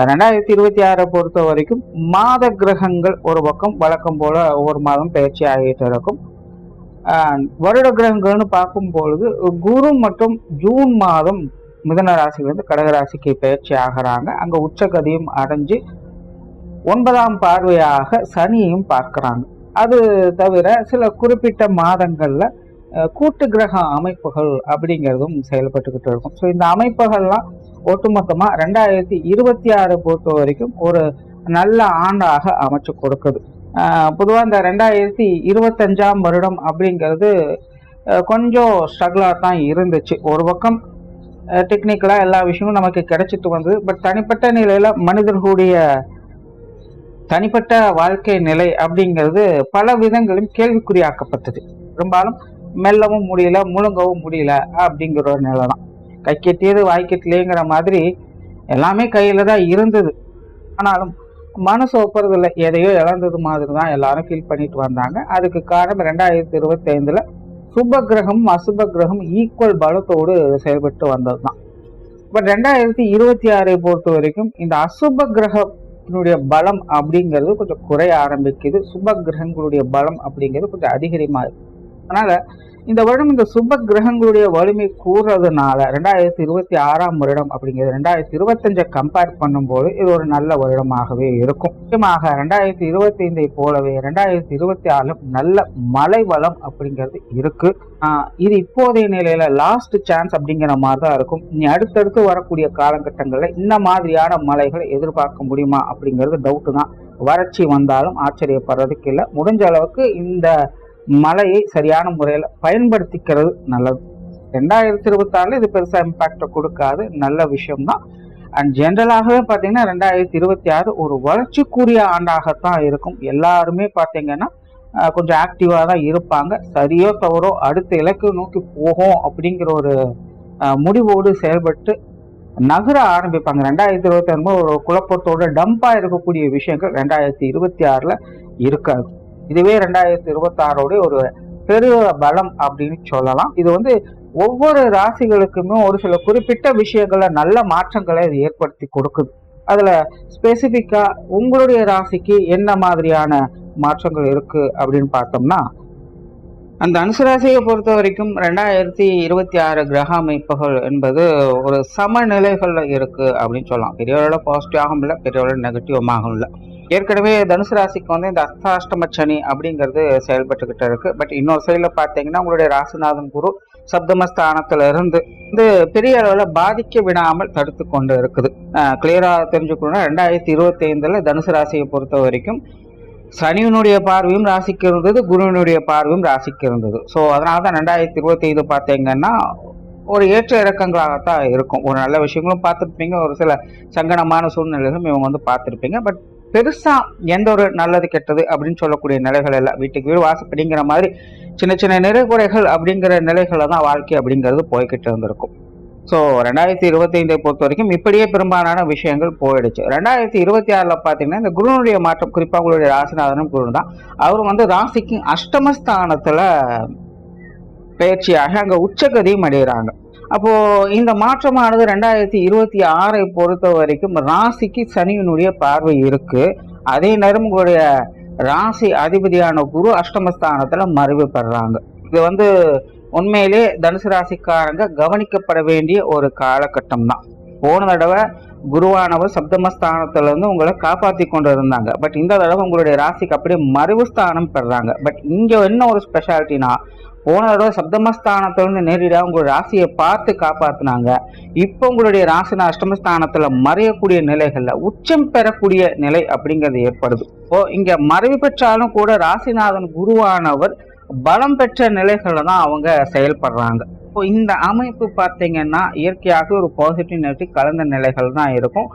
2026 பொறுத்த வரைக்கும் மாத கிரகங்கள் ஒரு பக்கம் வழக்கம் போல ஒவ்வொரு மாதம் பயிற்சி ஆகிட்டு இருக்கும். வருட கிரகங்கள்னு பார்க்கும் பொழுது குரு மற்றும் ஜூன் மாதம் மிதன ராசியிலிருந்து கடகராசிக்கு பயிற்சி ஆகிறாங்க. அங்க உச்சகதியும் அடைஞ்சு 9ஆம் பார்வையாக சனியையும் பார்க்கிறாங்க. அது தவிர சில குறிப்பிட்ட மாதங்கள்ல கூட்டு கிரக அமைப்புகள் அப்படிங்கிறதும் செயல்பட்டுக்கிட்டு இருக்கும். ஸோ இந்த அமைப்புகள்லாம் ஒட்டுமொத்தமா 2026 பொறுத்த வரைக்கும் ஒரு நல்ல ஆண்டாக அமைச்சு கொடுக்குது. பொதுவாக இந்த 2025ஆம் வருடம் அப்படிங்கிறது கொஞ்சம் ஸ்ட்ரகிளாக தான் இருந்துச்சு. ஒரு பக்கம் டெக்னிக்கலாக எல்லா விஷயமும் நமக்கு கிடைச்சிட்டு வந்தது. பட் தனிப்பட்ட நிலையில மனிதர்களுடைய தனிப்பட்ட வாழ்க்கை நிலை அப்படிங்கிறது பல விதங்களும் கேள்விக்குறியாக்கப்பட்டது. பெரும்பாலும் மெல்லவும் முடியல, முழுங்கவும் முடியல அப்படிங்கிற ஒரு நிலை தான். கை கெட்டியது வாய்க்கெட்டிலேங்கிற மாதிரி எல்லாமே கையில தான் இருந்தது. ஆனாலும் மனசு ஒப்புறதில்லை, எதையோ இழந்தது மாதிரி தான் எல்லாரும் ஃபீல் பண்ணிட்டு வந்தாங்க. அதுக்கு காரணம் 2025ல சுப கிரகமும் அசுப கிரகம் ஈக்குவல் பலத்தோடு செயல்பட்டு வந்தது தான். பட் 2026 பொறுத்த வரைக்கும் இந்த அசுப கிரகத்தினுடைய பலம் அப்படிங்கிறது கொஞ்சம் குறைய ஆரம்பிக்குது. சுப கிரகங்களுடைய பலம் அப்படிங்கிறது கொஞ்சம் அதிகரிமா இருக்கு. அதனால இந்த வருடம் இந்த சுப கிரகங்களுடைய வலிமை கூறுறதுனால 2026ஆம் வருடம் அப்படிங்கிறது 2025 கம்பேர் பண்ணும்போது இது ஒரு நல்ல வருடமாகவே இருக்கும். முக்கியமாக 2025 போலவே 2026 நல்ல மழை வளம் அப்படிங்கிறது இருக்கு. இது இப்போதைய நிலையில லாஸ்ட் சான்ஸ் அப்படிங்கிற மாதிரி தான் இருக்கும். இனி அடுத்தடுத்து வரக்கூடிய காலகட்டங்களில் இந்த மாதிரியான மழைகளை எதிர்பார்க்க முடியுமா அப்படிங்கிறது டவுட்டு தான். வறட்சி வந்தாலும் ஆச்சரியப்படுறதுக்கு இல்லை. முடிஞ்ச அளவுக்கு இந்த மழையை சரியான முறையில் பயன்படுத்திக்கிறது நல்லது. 2026 இது பெருசா இம்பாக்ட கொடுக்காது, நல்ல விஷயம்தான். அண்ட் ஜென்ரலாகவே பார்த்தீங்கன்னா 2026 ஒரு வளர்ச்சிக்குரிய ஆண்டாகத்தான் இருக்கும். எல்லாருமே பார்த்தீங்கன்னா கொஞ்சம் ஆக்டிவாக தான் இருப்பாங்க. சரியோ தவறோ அடுத்த இலக்கு நோக்கி போகும் அப்படிங்கிற ஒரு முடிவோடு செயல்பட்டு நகர ஆரம்பிப்பாங்க. 2026 ஒரு குழப்பத்தோட டம்பா இருக்கக்கூடிய விஷயங்கள் 2026ல இருக்காது. இதுவே 2026 ஒரு பெரிய பலம் அப்படின்னு சொல்லலாம். இது ஒவ்வொரு ராசிகளுக்குமே ஒரு சில குறிப்பிட்ட விஷயங்களை நல்ல மாற்றங்களை இது ஏற்படுத்தி கொடுக்குது. அதுல ஸ்பெசிபிக்கா உங்களுடைய ராசிக்கு என்ன மாதிரியான மாற்றங்கள் இருக்கு அப்படின்னு பார்த்தோம்னா, அந்த அனுசராசியை பொறுத்த வரைக்கும் 2026 கிரக அமைப்புகள் என்பது ஒரு சமநிலைகள்ல இருக்கு அப்படின்னு சொல்லலாம். பெரியவரோட பாசிட்டிவாகவும் இல்லை, பெரியவரோட நெகட்டிவாகவும் இல்லை. ஏற்கனவே தனுசு ராசிக்கு இந்த அர்த்தாஷ்டம சனி அப்படிங்கிறது செயல்பட்டுக்கிட்டு இருக்கு. பட் இன்னொரு சைடில் பார்த்தீங்கன்னா உங்களுடைய ராசிநாதன் குரு சப்தமஸ்தானத்துல இருந்து பெரிய அளவில் பாதிக்க விடாமல் தடுத்து கொண்டு இருக்குது. கிளியரா தெரிஞ்சுக்கணும்னா 2025ல தனுசு ராசியை பொறுத்த வரைக்கும் சனியினுடைய பார்வையும் ராசிக்கு இருந்தது, குருவினுடைய பார்வையும் ராசிக்கு இருந்தது. ஸோ அதனால தான் 2025 பார்த்தீங்கன்னா ஒரு ஏற்ற இறக்கங்களாகத்தான் இருக்கும். ஒரு நல்ல விஷயங்களும் பார்த்துருப்பீங்க, ஒரு சில சங்கடமான சூழ்நிலைகளும் இவங்க பார்த்துருப்பீங்க. பட் பெருசா எந்த ஒரு நல்லது கெட்டது அப்படின்னு சொல்லக்கூடிய நிலைகள் எல்லாம் வீட்டுக்கு வீடு வாசப்படிங்கிற மாதிரி சின்ன சின்ன நிறைகுறைகள் அப்படிங்கிற நிலைகளை தான் வாழ்க்கை அப்படிங்கிறது போய்கிட்டு இருந்திருக்கும். ஸோ 2025 பொறுத்த வரைக்கும் இப்படியே பெரும்பாலான விஷயங்கள் போயிடுச்சு. 2026ல பார்த்தீங்கன்னா இந்த குருனுடைய மாற்றம், குறிப்பாக உங்களுடைய ராசிநாதனும் குரு தான். அவரும் ராசிக்கு அஷ்டமஸ்தானத்துல பயிற்சியாக அங்க உச்சகதியும் அடைகிறாங்க. அப்போ இந்த மாற்றமானது 2026 பொறுத்த வரைக்கும் ராசிக்கு சனியினுடைய பார்வை இருக்கு. அதே நேரம் உங்களுடைய ராசி அதிபதியான குரு அஷ்டமஸ்தானத்துல மறைவு பெறாங்க. இது உண்மையிலே தனுசு ராசிக்காரங்க கவனிக்கப்பட வேண்டிய ஒரு காலகட்டம் தான். போன தடவை குருவானவர் சப்தமஸ்தானத்துல இருந்து உங்களை காப்பாத்தி கொண்டு இருந்தாங்க. பட் இந்த தடவை உங்களுடைய ராசிக்கு அப்படியே மறைவு ஸ்தானம் பெறாங்க. பட் இங்க என்ன ஒரு ஸ்பெஷாலிட்டினா, போன தடவை சப்தமஸ்தானத்திலிருந்து நேரடியாக உங்களுடைய ராசியை பார்த்து காப்பாத்தினாங்க. இப்போ உங்களுடைய ராசின அஷ்டமஸ்தானத்துல மறையக்கூடிய நிலைகள்ல உச்சம் பெறக்கூடிய நிலை அப்படிங்கிறது ஏற்படுது. இப்போ இங்க மறைவு பெற்றாலும் கூட ராசிநாதன் குருவானவர் பலம் பெற்ற நிலைகள்ல தான் அவங்க செயல்படுறாங்க. இப்போ இந்த அமைப்பு பார்த்தீங்கன்னா இயற்கையாக ஒரு பாசிட்டிவ் நெகட்டிவ் கலந்த நிலைகள் தான் இருக்கும்.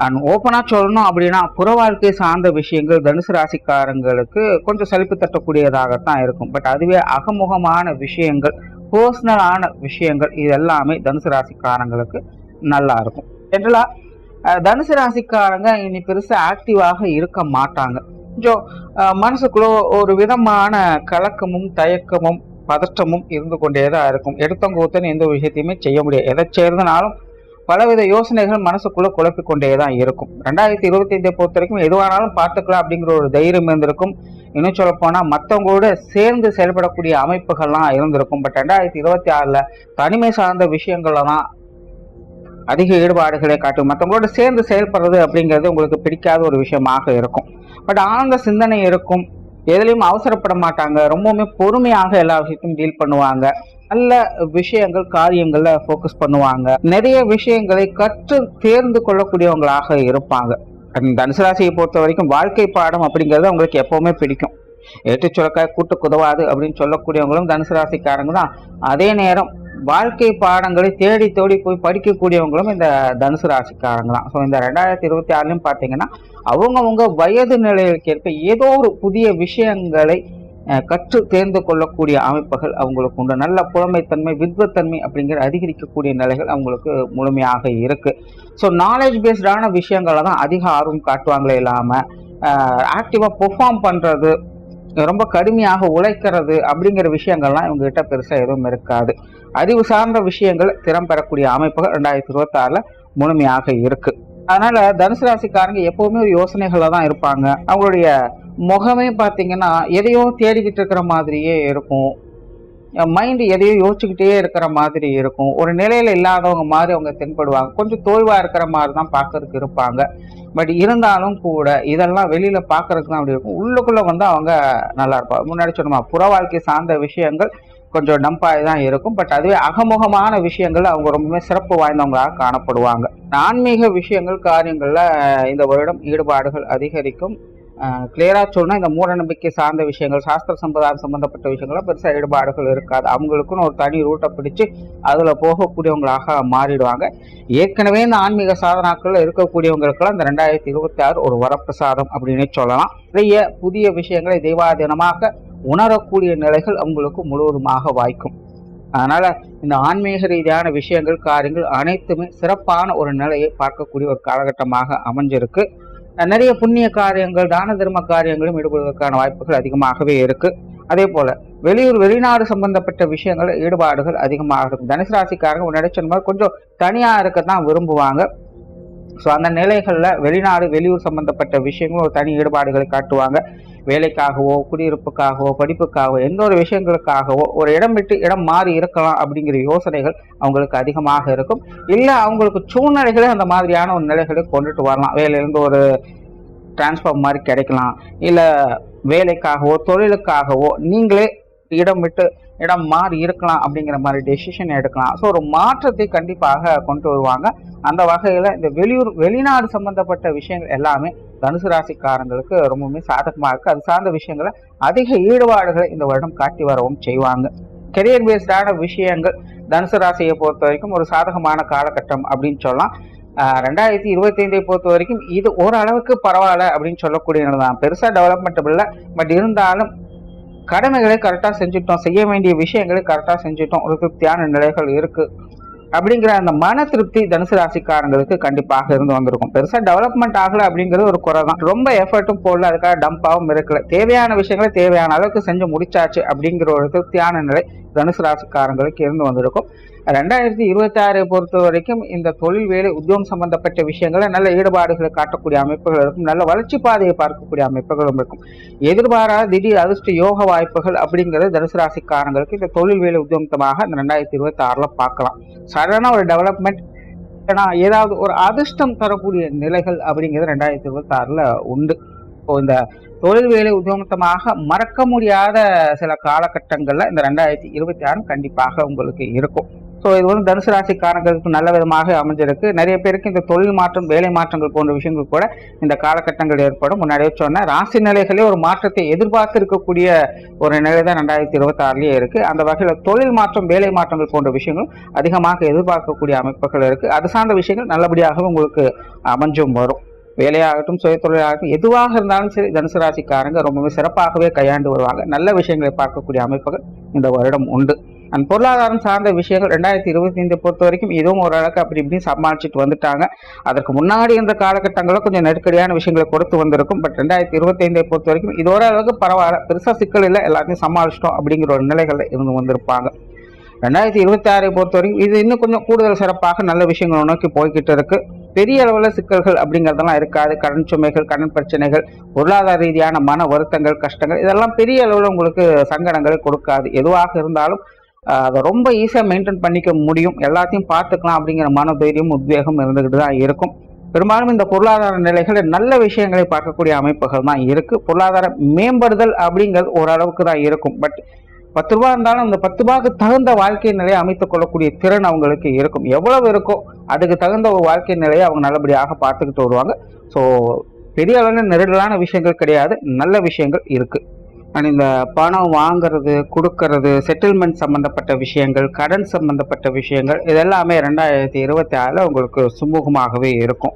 அண்ட் ஓப்பனாக சொல்லணும் அப்படின்னா புற வாழ்க்கை சார்ந்த விஷயங்கள் தனுசு ராசிக்காரங்களுக்கு கொஞ்சம் சலிப்பு தட்டக்கூடியதாகத்தான் இருக்கும். பட் அதுவே அகமுகமான விஷயங்கள், பர்சனலான விஷயங்கள், இது எல்லாமே தனுசு ராசிக்காரங்களுக்கு நல்லா இருக்கும். ஜென்ரலா தனுசு ராசிக்காரங்க இனி பெருசாக ஆக்டிவாக இருக்க மாட்டாங்க. கொஞ்சம் மனசுக்குள்ள ஒரு விதமான கலக்கமும் தயக்கமும் பதற்றமும் இருந்து கொண்டே தான் இருக்கும். எடுத்தவங்க ஒருத்தன் எந்த விஷயத்தையுமே செய்ய முடியாது. எதை சேர்ந்தனாலும் பலவித யோசனைகள் மனசுக்குள்ள குழப்பிக் கொண்டேதான் இருக்கும். 2025 பொறுத்த வரைக்கும் எதுவானாலும் பார்த்துக்கலாம் அப்படிங்கிற ஒரு தைரியம் இருந்திருக்கும். இன்னும் சொல்ல போனா மற்றவங்களோட சேர்ந்து செயல்படக்கூடிய அமைப்புகள்லாம் இருந்திருக்கும். பட் 2026 தனிமை சார்ந்த விஷயங்கள்ல தான் அதிக ஈடுபாடுகளை காட்டும். மற்றவங்களோட சேர்ந்து செயல்படுறது அப்படிங்கிறது உங்களுக்கு பிடிக்காத ஒரு விஷயமாக இருக்கும். பட் ஆழ்ந்த சிந்தனை இருக்கும். எதுலையும் அவசரப்பட மாட்டாங்க. ரொம்பவுமே பொறுமையாக எல்லா விஷயத்தையும் டீல் பண்ணுவாங்க. நல்ல விஷயங்கள் காரியங்கள்ல ஃபோக்கஸ் பண்ணுவாங்க. நிறைய விஷயங்களை கற்று தேர்ந்து கொள்ளக்கூடியவங்களாக இருப்பாங்க. தனுசு ராசியை பொறுத்த வரைக்கும் வாழ்க்கை பாடம் அப்படிங்கிறது அவங்களுக்கு எப்பவுமே பிடிக்கும். ஏற்று சுரக்காய் கூட்டுக்கு உதவாது அப்படின்னு சொல்லக்கூடியவங்களும் தனுசு ராசிக்காரங்க தான். அதே நேரம் வாழ்க்கை பாடங்களை தேடி தேடி போய் படிக்கக்கூடியவங்களும் இந்த தனுசு ராசிக்காரங்க தான். ஸோ இந்த 2026 பார்த்தீங்கன்னா அவங்கவுங்க வயது நிலைகளுக்கு ஏற்ப ஏதோ ஒரு புதிய விஷயங்களை கற்று தேர்ந்து கொள்ளக்கூடிய அமைப்புகள் அவங்களுக்கு உண்டு. நல்ல புலமைத்தன்மை வித்வத்தன்மை அப்படிங்கிற அதிகரிக்கக்கூடிய நிலைகள் அவங்களுக்கு முழுமையாக இருக்கு. ஸோ நாலேஜ் பேஸ்டான விஷயங்களை தான் அதிக ஆர்வம் காட்டுவாங்களே இல்லாமல் ஆக்டிவாக பெர்ஃபார்ம் பண்ணுறது, ரொம்ப கடுமையாக உழைக்கிறது அப்படிங்கிற விஷயங்கள்லாம் இவங்ககிட்ட பெருசாக எதுவும் இருக்காது. அறிவு சார்ந்த விஷயங்கள் திறம் பெறக்கூடிய அமைப்புகள் 2026 முழுமையாக இருக்கு. அதனால தனுசு ராசிக்காரங்க எப்பவுமே ஒரு யோசனைகள்ல தான் இருப்பாங்க. அவங்களுடைய முகமே பார்த்தீங்கன்னா எதையோ தேடிக்கிட்டு இருக்கிற மாதிரியே இருக்கும். மைண்டு எதையோ யோசிச்சுக்கிட்டே இருக்கிற மாதிரி இருக்கும். ஒரு நிலையில இல்லாதவங்க மாதிரி அவங்க தென்படுவாங்க. கொஞ்சம் தோய்வா இருக்கிற மாதிரி தான் பார்க்கறதுக்கு இருப்பாங்க. பட் இருந்தாலும் கூட இதெல்லாம் வெளியில பார்க்கறதுக்கு தான் அப்படி இருக்கும். உள்ளுக்குள்ள வந்து அவங்க நல்லா இருப்பாங்க. முன்னாடி சொன்னோமா புற வாழ்க்கை சார்ந்த விஷயங்கள் கொஞ்சம் டம்பாய் தான் இருக்கும். பட் அதுவே அகமுகமான விஷயங்கள் அவங்க ரொம்பவே சிறப்பு வாய்ந்தவங்களாக காணப்படுவாங்க. ஆன்மீக விஷயங்கள் காரியங்கள்ல இந்த வருடம் ஈடுபாடுகள் அதிகரிக்கும். கிளியரா சொன்னா இந்த மூட நம்பிக்கை சார்ந்த விஷயங்கள் சாஸ்திர சம்பிரதாயம் சம்பந்தப்பட்ட விஷயங்கள்லாம் பெருசா ஈடுபாடுகள் இருக்காது. அவங்களுக்குன்னு ஒரு தனி ரூட்டை பிடிச்சு அதுல போகக்கூடியவங்களாக மாறிடுவாங்க. ஏற்கனவே இந்த ஆன்மீக சாதனாக்கள் இருக்கக்கூடியவங்களுக்கெல்லாம் இந்த 2026 ஒரு வரப்பிரசாதம் அப்படின்னு சொல்லலாம். நிறைய புதிய விஷயங்களை தெய்வாதீனமாக உணரக்கூடிய நிலைகள் அவங்களுக்கு முழுவதுமாக வாய்க்கும். அதனால இந்த ஆன்மீக ரீதியான விஷயங்கள் காரியங்கள் அனைத்துமே சிறப்பான ஒரு நிலையை பார்க்கக்கூடிய ஒரு காலகட்டமாக அமைஞ்சிருக்கு. நிறைய புண்ணிய காரியங்கள் தான தர்ம காரியங்களும் ஈடுபடுவதற்கான வாய்ப்புகள் அதிகமாகவே இருக்கு. அதே போல வெளியூர் வெளிநாடு சம்பந்தப்பட்ட விஷயங்கள் ஈடுபாடுகள் அதிகமாக இருக்கும். தனுசு ராசிக்காரங்க முன்னாடி சொன்ன மாதிரி கொஞ்சம் தனியா இருக்கத்தான் விரும்புவாங்க. ஸோ அந்த நிலைகளில் வெளிநாடு வெளியூர் சம்பந்தப்பட்ட விஷயங்களும் ஒரு தனி ஈடுபாடுகளை காட்டுவாங்க. வேலைக்காகவோ குடியிருப்புக்காகவோ படிப்புக்காகவோ எந்த ஒரு விஷயங்களுக்காகவோ ஒரு இடம் விட்டு இடம் மாறி இருக்கலாம் அப்படிங்கிற யோசனைகள் அவங்களுக்கு அதிகமாக இருக்கும். இல்லை அவங்களுக்கு சூழ்நிலைகளே அந்த மாதிரியான ஒரு நிலைகளை கொண்டுட்டு வரலாம். வேலையிலேருந்து ஒரு டிரான்ஸ்ஃபர் மாதிரி கிடைக்கலாம். இல்லை வேலைக்காகவோ தொழிலுக்காகவோ நீங்களே இடம் விட்டு இடம் மாறி இருக்கலாம் அப்படிங்கிற மாதிரி டெசிஷன் எடுக்கலாம். ஸோ ஒரு மாற்றத்தை கண்டிப்பாக கொண்டு வருவாங்க. அந்த வகையில் இந்த வெளிநாடு சம்பந்தப்பட்ட விஷயங்கள் எல்லாமே தனுசு ராசிக்காரங்களுக்கு ரொம்பவுமே சாதகமாக இருக்கு. அது சார்ந்த விஷயங்களை அதிக ஈடுபாடுகளை இந்த வருடம் காட்டி வரவும் செய்வாங்க. கெரியர் பேஸ்டான விஷயங்கள் தனுசு ராசியை பொறுத்த வரைக்கும் ஒரு சாதகமான காலகட்டம் அப்படின்னு சொல்லலாம். 2025 பொறுத்த வரைக்கும் இது ஓரளவுக்கு பரவாயில்ல அப்படின்னு சொல்லக்கூடியதுதான். பெருசா டெவலப்மெண்ட் இல்லை. பட் இருந்தாலும் கடமைகளை கரெக்டாக செஞ்சுட்டோம், செய்ய வேண்டிய விஷயங்களை கரெக்டாக செஞ்சுட்டோம், ஒரு திருப்தியான நிலைகள் இருக்கு அப்படிங்கிற அந்த மன திருப்தி தனுசு ராசிக்காரங்களுக்கு கண்டிப்பாக இருந்து வந்திருக்கும். பெருசா டெவலப்மெண்ட் ஆகல அப்படிங்கிறது ஒரு குறை தான். ரொம்ப எஃபர்ட்டும் போடல, அதுக்காக டம்பாவும் இருக்கல. தேவையான விஷயங்களை தேவையான அளவுக்கு செஞ்சு முடிச்சாச்சு அப்படிங்கிற ஒரு திருப்தியான நிலை தனுசு ராசிக்காரங்களுக்கு இருந்து வந்திருக்கும். 2026 பொறுத்த வரைக்கும் இந்த தொழில் வேலை உத்தியோகம் சம்பந்தப்பட்ட விஷயங்களை நல்ல ஈடுபாடுகளை காட்டக்கூடிய அமைப்புகள் இருக்கும். நல்ல வளர்ச்சி பாதையை பார்க்கக்கூடிய அமைப்புகளும் இருக்கும். எதிர்பாராத திடீர் அதிர்ஷ்ட யோக வாய்ப்புகள் அப்படிங்கிறது தனுசு ராசிக்காரங்களுக்கு இந்த தொழில் வேலை உத்தியோகமாக இந்த 2026 பார்க்கலாம். சடனா ஒரு டெவலப்மெண்ட் ஏதாவது ஒரு அதிர்ஷ்டம் தரக்கூடிய நிலைகள் அப்படிங்கிறது 2026 உண்டு. இப்போ இந்த தொழில் வேலை உத்தியோகமாக மறக்க முடியாத சில காலகட்டங்கள்ல இந்த 2026 கண்டிப்பாக உங்களுக்கு இருக்கும். ஸோ இது வந்து தனுசு ராசிக்காரங்களுக்கு நல்ல விதமாக அமைஞ்சிருக்கு. நிறைய பேருக்கு இந்த தொழில் மாற்றம் வேலை மாற்றங்கள் போன்ற விஷயங்கள் கூட இந்த காலகட்டங்கள் ஏற்படும். முன்னாடியே சொன்ன ராசி நிலைகளே ஒரு மாற்றத்தை எதிர்பார்த்து இருக்கக்கூடிய ஒரு நிலை தான் 2026 இருக்கு. அந்த வகையில் தொழில் மாற்றம் வேலை மாற்றங்கள் போன்ற விஷயங்கள் அதிகமாக எதிர்பார்க்கக்கூடிய அமைப்புகள் இருக்கு. அது சார்ந்த விஷயங்கள் நல்லபடியாகவும் உங்களுக்கு அமைஞ்சும் வரும். வேலையாகட்டும் சுய தொழிலாகட்டும் எதுவாக இருந்தாலும் சரி தனுசு ராசிக்காரங்க ரொம்பவே சிறப்பாகவே கையாண்டு வருவாங்க. நல்ல விஷயங்களை பார்க்கக்கூடிய அமைப்புகள் இந்த வருடம் உண்டு. அண்ட் பொருளாதாரம் சார்ந்த விஷயங்கள் 2025 பொறுத்த வரைக்கும் இதுவும் ஓரளவுக்கு அப்படி இப்படின்னு சமாளிச்சுட்டு வந்துட்டாங்க. அதற்கு முன்னாடி இந்த காலகட்டங்களில் கொஞ்சம் நெருக்கடியான விஷயங்களை கொடுத்து வந்திருக்கும். பட் 2025 பொறுத்த வரைக்கும் இது ஓரளவுக்கு பரவாயில்ல, பெருசாக சிக்கல் இல்லை, எல்லாத்தையும் சமாளிச்சிட்டோம் அப்படிங்கிற ஒரு நிலைகளில் இருந்து வந்திருப்பாங்க. 2026 பொறுத்த வரைக்கும் இது இன்னும் கொஞ்சம் கூடுதல் சிறப்பாக நல்ல விஷயங்களை நோக்கி போய்கிட்டு இருக்கு. பெரிய அளவில் சிக்கல்கள் அப்படிங்கிறதெல்லாம் இருக்காது. கடன் சுமைகள், கடன் பிரச்சனைகள், பொருளாதார ரீதியான மன வருத்தங்கள், கஷ்டங்கள் இதெல்லாம் பெரிய அளவில் உங்களுக்கு சங்கடங்களை கொடுக்காது. எதுவாக இருந்தாலும் அதை ரொம்ப ஈஸியாக மெயின்டைன் பண்ணிக்க முடியும். எல்லாத்தையும் பார்த்துக்கலாம் அப்படிங்கிற மன தைரியம், உத்வேகம் இருந்துகிட்டு தான் இருக்கும். பெரும்பாலும் இந்த பொருளாதார நிலைகள் நல்ல விஷயங்களை பார்க்கக்கூடிய அமைப்புகள் தான் இருக்கு. பொருளாதார மேம்படுதல் அப்படிங்கிறது ஓரளவுக்கு தான் இருக்கும். பட் 10 ரூபா இருந்தாலும் அந்த 10 ரூபாய்க்கு தகுந்த வாழ்க்கை நிலையை அமைத்துக் கொள்ளக்கூடிய திறன் அவங்களுக்கு இருக்கும். எவ்வளவு இருக்கோ அதுக்கு தகுந்த ஒரு வாழ்க்கை நிலையை அவங்க நல்லபடியாக பார்த்துக்கிட்டு வருவாங்க. ஸோ பெரிய அளவில் நெருடலான விஷயங்கள் கிடையாது, நல்ல விஷயங்கள் இருக்கு. அண்ட் இந்த பணம் வாங்கிறது, கொடுக்கறது, செட்டில்மெண்ட் சம்பந்தப்பட்ட விஷயங்கள், கடன் சம்பந்தப்பட்ட விஷயங்கள் இதெல்லாமே 2026 உங்களுக்கு சுமூகமாகவே இருக்கும்.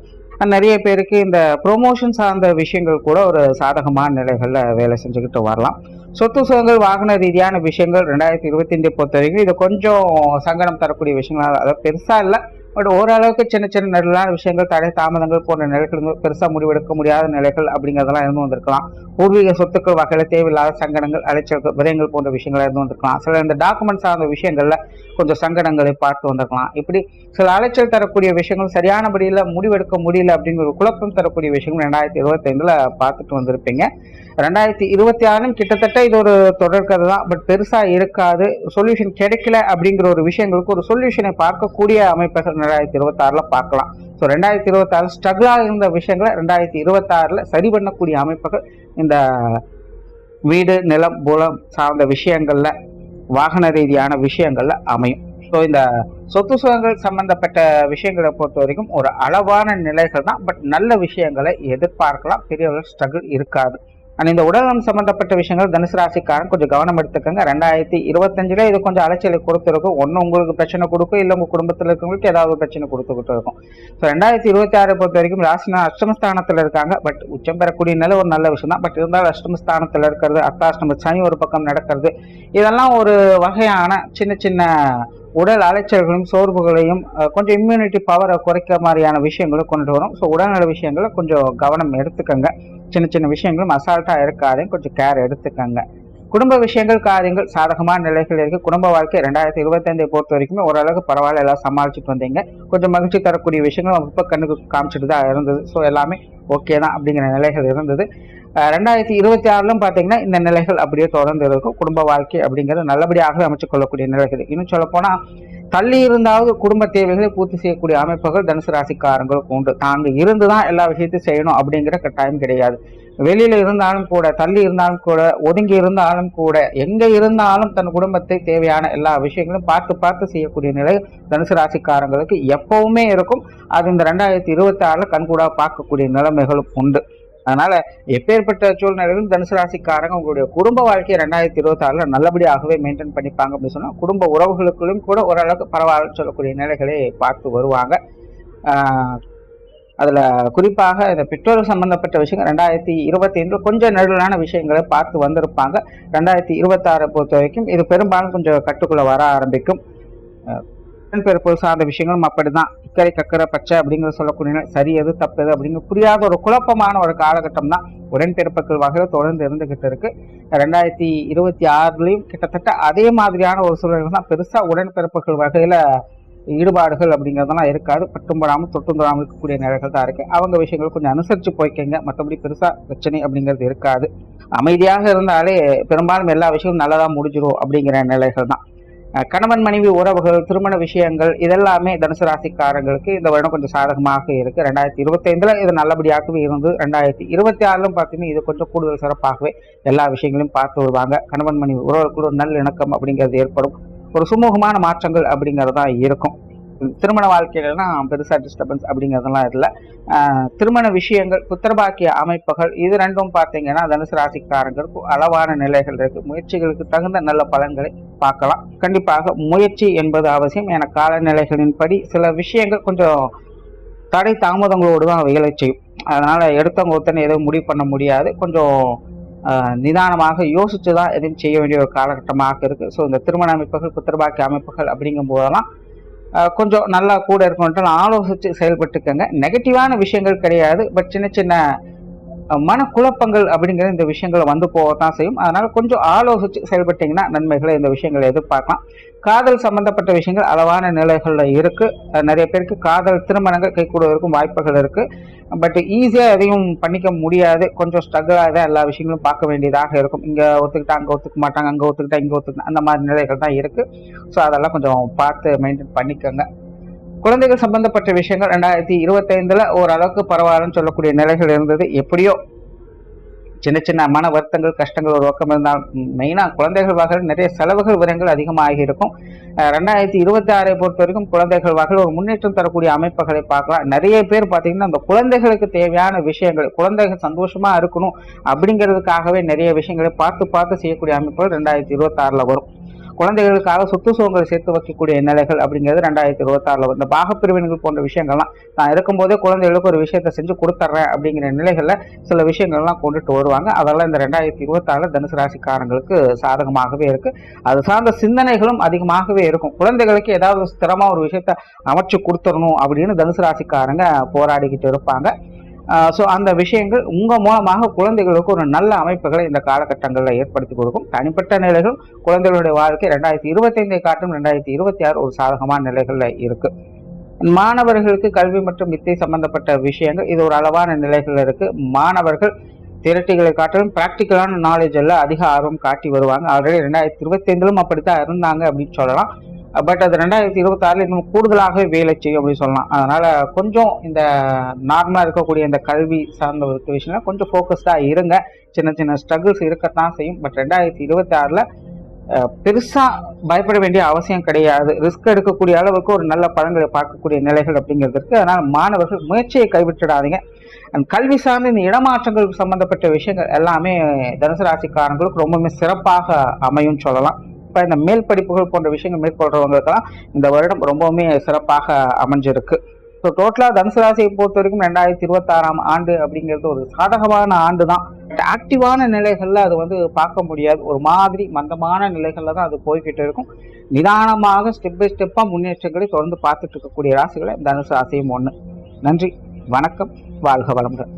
நிறைய பேருக்கு இந்த ப்ரொமோஷன் சார்ந்த விஷயங்கள் கூட ஒரு சாதகமான நிலைகளில் வேலை செஞ்சுக்கிட்டு வரலாம். சொத்து சுகங்கள், வாகன ரீதியான விஷயங்கள் 2025 பொறுத்த வரைக்கும் இது கொஞ்சம் சங்கடம் தரக்கூடிய விஷயங்கள். அதாவது பெருசாக இல்லை, பட் ஓரளவுக்கு சின்ன சின்ன நெருடலான விஷயங்கள், தடை தாமதங்கள் போன்ற நிலைகள், பெருசாக முடிவெடுக்க முடியாத நிலைகள் அப்படிங்கிறதெல்லாம் இருந்து வந்திருக்கலாம். பூர்வீக சொத்துக்கள் வகையில் தேவையில்லாத சங்கடங்கள், அலைச்சல்கள், விரயங்கள் போன்ற விஷயங்கள் இருந்து வந்திருக்கலாம். சில இந்த டாக்குமெண்ட் சார்ந்த விஷயங்கள்ல கொஞ்சம் சங்கடங்களை பார்த்து வந்திருக்கலாம். இப்படி சில அலைச்சல் தரக்கூடிய விஷயங்கள், சரியானபடியில் முடிவெடுக்க முடியல அப்படிங்கிற ஒரு குழப்பம் தரக்கூடிய விஷயங்கள் 2025 பார்த்துட்டு வந்திருப்பீங்க. 2026 கிட்டத்தட்ட இது ஒரு தொடர்கதை தான், பட் பெருசா இருக்காது. சொல்யூஷன் கிடைக்கல அப்படிங்கிற ஒரு விஷயங்களுக்கு ஒரு சொல்யூஷனை பார்க்கக்கூடிய அமைப்புகள் 2026 பார்க்கலாம். ஸோ 2026 ஸ்ட்ரகிளாக இருந்த விஷயங்களை 2026 சரி பண்ணக்கூடிய அமைப்புகள் இந்த வீடு, நிலம், புலம் சார்ந்த விஷயங்கள்ல, வாகன ரீதியான விஷயங்கள்ல அமையும். ஸோ இந்த சொத்து சுகங்கள் சம்பந்தப்பட்ட விஷயங்களை பொறுத்த வரைக்கும் ஒரு அளவான நிலைகள் தான், பட் நல்ல விஷயங்களை எதிர்பார்க்கலாம். பெரிய ஸ்ட்ரகிள் இருக்காது. அண்ட் இந்த உடல்நலம் சம்பந்தப்பட்ட விஷயங்கள் தனுசு ராசிக்காரன் கொஞ்சம் கவனம் எடுத்துக்கோங்க. 2025 இது கொஞ்சம் அலைச்சலை கொடுத்துருக்கும். ஒன்று உங்களுக்கு பிரச்சனை கொடுக்கும், இல்லை உங்கள் குடும்பத்தில் இருக்கவங்களுக்கு ஏதாவது பிரச்சனை கொடுத்துக்கிட்டு இருக்கும். ஸோ 2026 பொறுத்த வரைக்கும் ராசினா அஷ்டமஸ்தானத்தில் இருக்காங்க. பட் உச்சம் பெறக்கூடிய நிலை ஒரு நல்ல விஷயம் தான். பட் இருந்தாலும் அஷ்டமஸ்தானத்தில் இருக்கிறது, அர்த்தாஷ்டம சனி ஒரு பக்கம் நடக்கிறது, இதெல்லாம் ஒரு வகையான சின்ன சின்ன உடல் அலைச்சல்களையும் சோர்வுகளையும் கொஞ்சம் இம்யூனிட்டி பவரை குறைக்க மாதிரியான விஷயங்களும் கொண்டு வரும். ஸோ உடல்நல விஷயங்களை கொஞ்சம் கவனம் எடுத்துக்கங்க. சின்ன சின்ன விஷயங்களும் அசால்ட்டாக இருக்காதையும் கொஞ்சம் கேர் எடுத்துக்கங்க. குடும்ப விஷயங்கள், காரியங்கள் சாதகமான நிலைகள் இருக்கு. குடும்ப வாழ்க்கை 2025 பொறுத்த வரைக்குமே ஓரளவுக்கு பரவாயில்ல, எல்லாம் சமாளிச்சுட்டு வந்தீங்க. கொஞ்சம் மகிழ்ச்சி தரக்கூடிய விஷயங்கள் அப்போ கண்ணுக்கு காமிச்சிட்டு தான் இருந்தது. ஸோ எல்லாமே ஓகே தான் அப்படிங்கிற நிலைகள் இருந்தது. 2026 பார்த்தீங்கன்னா இந்த நிலைகள் அப்படியே தொடர்ந்து இருக்கும். குடும்ப வாழ்க்கை அப்படிங்கிறது நல்லபடியாக அமைச்சுக் கொள்ளக்கூடிய நிலைகள். இன்னும் சொல்ல போனா தள்ளி இருந்தாவது குடும்ப தேவைகளை பூர்த்தி செய்யக்கூடிய அமைப்புகள் தனுசு ராசிக்காரங்களுக்கு உண்டு. தாங்க இருந்துதான் எல்லா விஷயத்தையும் செய்யணும் அப்படிங்கிற கட்டாயம் கிடையாது. வெளியில இருந்தாலும் கூட, தள்ளி இருந்தாலும் கூட, ஒதுங்கி இருந்தாலும் கூட, எங்க இருந்தாலும் தன் குடும்பத்தை தேவையான எல்லா விஷயங்களும் பார்த்து பார்த்து செய்யக்கூடிய நிலை தனுசு ராசிக்காரங்களுக்கு எப்பவுமே இருக்கும். அது இந்த 2026 கண்கூடா பார்க்கக்கூடிய நிலைமைகளும் உண்டு. அதனால எப்பேற்பட்ட சூழ்நிலையிலும் தனுசு ராசிக்காரங்க உங்களுடைய குடும்ப வாழ்க்கையை 2026 நல்லபடியாகவே மெயின்டைன் பண்ணிப்பாங்க அப்படின்னு சொன்னா குடும்ப உறவுகளுக்குள்ளும் கூட ஓரளவுக்கு பரவாயில்ல சொல்லக்கூடிய நிலைகளை பார்த்து வருவாங்க. அதுல குறிப்பாக இந்த பெற்றோர் சம்பந்தப்பட்ட விஷயங்கள் 2025 கொஞ்சம் நடுவிலான விஷயங்களை பார்த்து வந்திருப்பாங்க. 2026 பொறுத்த வரைக்கும் இது பெரும்பாலும் கொஞ்சம் கட்டுக்குள்ள வர ஆரம்பிக்கும். உடன்பிறப்பு சார்ந்த விஷயங்களும் அப்படிதான். இக்கரை கக்கரை பச்சை அப்படிங்கிற சொல்லக்கூடிய சரி எது தப்பு எது அப்படிங்கிற புரியாத ஒரு குழப்பமான ஒரு காலகட்டம் தான் உடன்பிறப்புகள் வகையில் தொடர்ந்து இருந்துகிட்டு இருக்கு. 2026 கிட்டத்தட்ட அதே மாதிரியான ஒரு சூழல்கள் தான். பெருசா உடன்பிறப்புகள் வகையில ஈடுபாடுகள் அப்படிங்கிறதெல்லாம் இருக்காது. பட்டும்படாமல் தொட்டும்படாமல் இருக்கக்கூடிய நிலைகள் தான் இருக்கு. அவங்க விஷயங்கள் கொஞ்சம் அனுசரிச்சு போய்க்கங்க. மற்றபடி பெருசா பிரச்சனை அப்படிங்கிறது இருக்காது. அமைதியாக இருந்தாலே பெரும்பாலும் எல்லா விஷயமும் நல்லதா முடிஞ்சிடும் அப்படிங்கிற நிலைகள் தான். கணவன் மனைவி உறவுகள், திருமண விஷயங்கள் இதெல்லாமே தனுசு ராசிக்காரங்களுக்கு இந்த வருடம் கொஞ்சம் சாதகமாக இருக்கு. 2025 இது நல்லபடியாகவே இருந்து 2026 பார்த்தீங்கன்னா இது கொஞ்சம் கூடுதல் சிறப்பாகவே எல்லா விஷயங்களையும் பார்த்து வருவாங்க. கணவன் மனைவி உறவுக்குள்ள ஒரு நல்ல இணக்கம் அப்படிங்கிறது ஏற்படும். ஒரு சுமூகமான மாற்றங்கள் அப்படிங்கிறதா இருக்கும். திருமண வாழ்க்கையிலாம் பெருசா டிஸ்டர்பன்ஸ் அப்படிங்கிறதெல்லாம் இல்லை. திருமண விஷயங்கள், புத்திரபாக்கிய அமைப்புகள் இது ரெண்டும் பார்த்தீங்கன்னா தனுசு ராசிக்காரங்களுக்கு அளவான நிலைகள் இருக்கு. முயற்சிகளுக்கு தகுந்த நல்ல பலன்களை பார்க்கலாம். கண்டிப்பாக முயற்சி என்பது அவசியம். என காலநிலைகளின்படி சில விஷயங்கள் கொஞ்சம் தடை தாமதங்களோடு தான் வேலை செய்யும். அதனால எடுத்தவங்க ஒருத்தனை எதுவும் முடிவு பண்ண முடியாது. கொஞ்சம் நிதானமாக யோசிச்சு தான் எதுவும் செய்ய வேண்டிய ஒரு காலகட்டமாக இருக்கு. ஸோ இந்த திருமண அமைப்புகள், புத்திரபாக்கிய அமைப்புகள் அப்படிங்கும் போதெல்லாம் கொஞ்சம் நல்லா கூட இருக்கணும்ட்டு ஆலோசிச்சு செயல்பட்டுக்கங்க. நெகட்டிவான விஷயங்கள் கிடையாது, பட் சின்ன சின்ன மனக்குழப்பங்கள் அப்படிங்கிற இந்த விஷயங்களை வந்து போகத்தான் செய்யும். அதனால கொஞ்சம் ஆலோசிச்சு செயல்பட்டீங்கன்னா நன்மைகளை இந்த விஷயங்களை எதிர்பார்க்கலாம். காதல் சம்பந்தப்பட்ட விஷயங்கள் அளவான நிலைகள்ல இருக்கு. நிறைய பேருக்கு காதல் திருமணங்கள் கைகூடுவதற்கும் வாய்ப்புகள் இருக்கு. பட் ஈஸியா எதையும் பண்ணிக்க முடியாது. கொஞ்சம் ஸ்ட்ரகிளாக தான் எல்லா விஷயங்களும் பார்க்க வேண்டியதாக இருக்கும். இங்க ஒத்துக்கிட்டா அங்க ஒத்துக்க மாட்டாங்க, அங்க ஒத்துக்கிட்டா இங்க ஒத்துக்கிட்டா அந்த மாதிரி நிலைகள் தான் இருக்கு. ஸோ அதெல்லாம் கொஞ்சம் பார்த்து மெயின்டைன் பண்ணிக்கோங்க. குழந்தைகள் சம்பந்தப்பட்ட விஷயங்கள் 2025 ஓரளவுக்கு பரவாயில்லன்னு சொல்லக்கூடிய நிலைகள் இருந்தது. எப்படியோ சின்ன சின்ன மன வருத்தங்கள் கஷ்டங்கள் ஒரு பக்கம் இருந்தால் மெயினாக குழந்தைகள் வகையில் நிறைய செலவுகள் விரயங்கள் அதிகமாகி இருக்கும். 2026 பொறுத்த வரைக்கும் குழந்தைகள் வகையில் ஒரு முன்னேற்றம் தரக்கூடிய அமைப்புகளை பார்க்கலாம். நிறைய பேர் பார்த்தீங்கன்னா அந்த குழந்தைகளுக்கு தேவையான விஷயங்கள் குழந்தைகள் சந்தோஷமா இருக்கணும் அப்படிங்கிறதுக்காகவே நிறைய விஷயங்களை பார்த்து பார்த்து செய்யக்கூடிய அமைப்புகள் 2026 வரும். குழந்தைகளுக்காக சொத்து சுகங்களை சேர்த்து வைக்கக்கூடிய நிலைகள் அப்படிங்கிறது 2026 வரும். இந்த பாகப்பிரிவினைகள் போன்ற விஷயங்கள்லாம் நான் இருக்கும்போதே குழந்தைகளுக்கு ஒரு விஷயத்தை செஞ்சு கொடுத்துட்றேன் அப்படிங்கிற நிலைகளில் சில விஷயங்கள்லாம் கொண்டுட்டு வருவாங்க. அதெல்லாம் இந்த 2026 தனுசு ராசிக்காரங்களுக்கு சாதகமாகவே இருக்கு. அது சார்ந்த சிந்தனைகளும் அதிகமாகவே இருக்கும். குழந்தைகளுக்கு ஏதாவது ஸ்திரமா ஒரு விஷயத்த அமைச்சு கொடுத்துடணும் அப்படின்னு தனுசு ராசிக்காரங்க போராடிக்கிட்டு இருப்பாங்க. ஸோ அந்த விஷயங்கள் உங்கள் மூலமாக குழந்தைகளுக்கு ஒரு நல்ல அமைப்புகளை இந்த காலகட்டங்களில் ஏற்படுத்தி கொடுக்கும். தனிப்பட்ட நிலைகளும் குழந்தைகளுடைய வாழ்க்கை 2025 காட்டும் 2026 ஒரு சாதகமான நிலைகளில் இருக்கு. மாணவர்களுக்கு கல்வி மற்றும் வித்தை சம்பந்தப்பட்ட விஷயங்கள் இது ஒரு அளவான நிலைகளில் இருக்கு. மாணவர்கள் தியரட்டிகளை காட்டிலும் ப்ராக்டிக்கலான நாலேஜ் எல்லாம் அதிக ஆர்வம் காட்டி வருவாங்க. ஆல்ரெடி 2025 அப்படித்தான் இருந்தாங்க அப்படின்னு சொல்லலாம். பட் அது 2026 இன்னும் கூடுதலாகவே வேலை செய்யும் அப்படின்னு சொல்லலாம். அதனால கொஞ்சம் இந்த நார்மலாக இருக்கக்கூடிய இந்த கல்வி சார்ந்த ஒரு விஷயம் கொஞ்சம் ஃபோக்கஸ்டாக இருங்க. சின்ன சின்ன ஸ்ட்ரகிள்ஸ் இருக்கத்தான் செய்யும். பட் 2026 பெருசா பயப்பட வேண்டிய அவசியம் கிடையாது. ரிஸ்க் எடுக்கக்கூடிய அளவுக்கு ஒரு நல்ல பலன்களை பார்க்கக்கூடிய நிலைகள் அப்படிங்கிறது இருக்கு. அதனால மாணவர்கள் முயற்சியை கைவிட்டுடாதீங்க. கல்வி சார்ந்த இந்த இடமாற்றங்கள் சம்பந்தப்பட்ட விஷயங்கள் எல்லாமே தனுசு ராசிக்காரங்களுக்கு ரொம்பவுமே சிறப்பாக அமையும் சொல்லலாம். இப்போ இந்த மேல் படிப்புகள் போன்ற விஷயங்கள் மேற்கொள்றவங்களுக்கெல்லாம் இந்த வருடம் ரொம்பவுமே சிறப்பாக அமைஞ்சிருக்கு. ஸோ டோட்டலாக தனுசு ராசியை பொறுத்த வரைக்கும் 2026 ஆண்டு அப்படிங்கிறது ஒரு சாதகமான ஆண்டு தான். ஆக்டிவான நிலைகளில் அது பார்க்க முடியாது. ஒரு மாதிரி மந்தமான நிலைகளில் தான் அது போய்கிட்டு இருக்கும். நிதானமாக ஸ்டெப் பை ஸ்டெப்பாக முன்னேற்றங்களை தொடர்ந்து பார்த்துட்டு இருக்கக்கூடிய ராசிகளை தனுசு ராசியும் ஒன்று. நன்றி, வணக்கம், வாழ்க வளமுடன்.